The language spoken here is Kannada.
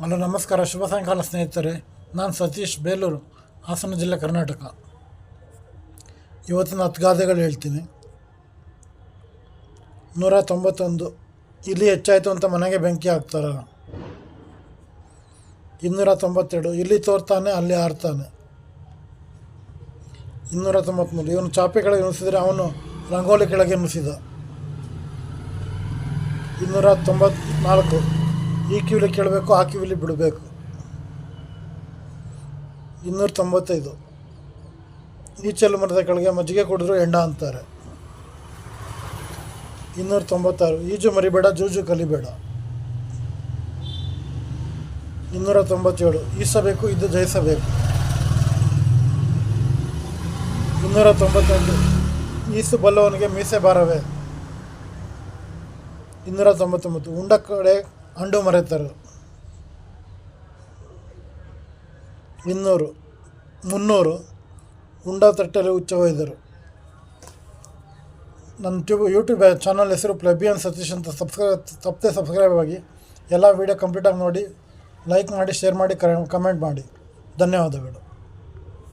ಹಲೋ ನಮಸ್ಕಾರ, ಶುಭ ಸಾಯಂಕಾಲ ಸ್ನೇಹಿತರೆ. ನಾನು ಸತೀಶ್, ಬೇಲೂರು, ಹಾಸನ ಜಿಲ್ಲೆ, ಕರ್ನಾಟಕ. ಇವತ್ತಿನ 10 ಗಾದೆಗಳು ಹೇಳ್ತೀನಿ. 191. ಇಲ್ಲಿ ಹೆಚ್ಚಾಯಿತು ಅಂತ ಮನೆಗೆ ಬೆಂಕಿ ಹಾಕ್ತಾರ. 292. ಇಲ್ಲಿ ತೋರ್ತಾನೆ ಅಲ್ಲಿ ಆರ್ತಾನೆ. 293. ಇವನು ಚಾಪೆ ಕೆಳಗೆ ನುಸಿದರೆ ಅವನು ರಂಗೋಲಿ ಕೆಳಗೆ ನುಸಿದ. 294. ಈ ಕಿವಿಲಿ ಕೇಳಬೇಕು, ಆ ಕಿವಿಲಿ ಬಿಡಬೇಕು. 295. ಈ ಚೆಲ್ಲು ಮರದ ಕೆಳಗೆ ಮಜ್ಜಿಗೆ ಕುಡಿದ್ರು ಎಂಡ ಅಂತಾರೆ. 296. ಈಜು ಮರಿಬೇಡ, ಜೂಜು ಕಲಿಬೇಡ. 297. ಈಸಬೇಕು, ಇದು ಜಯಿಸಬೇಕು. 298. ಈಸು ಬಲ್ಲವನಿಗೆ ಮೀಸೆ ಭಾರವೇ. 299. ಉಂಡ ಕಡೆ ಅಂಡು ಮರೆತರು. 300. ಉಂಡ ತಟ್ಟಲೆ ಹುಚ್ಚ ಒಯ್ದರು. ನನ್ನ ಯೂಟ್ಯೂಬ್ ಚಾನಲ್ ಹೆಸರು ಪ್ಲೆಬಿಯನ್ ಸತೀಶ್ ಅಂತ. ತಪ್ಪದೆ ಸಬ್ಸ್ಕ್ರೈಬ್ ಆಗಿ. ಎಲ್ಲ ವೀಡಿಯೋ ಕಂಪ್ಲೀಟಾಗಿ ನೋಡಿ, ಲೈಕ್ ಮಾಡಿ, ಶೇರ್ ಮಾಡಿ, ಕಮೆಂಟ್ ಮಾಡಿ. ಧನ್ಯವಾದಗಳು.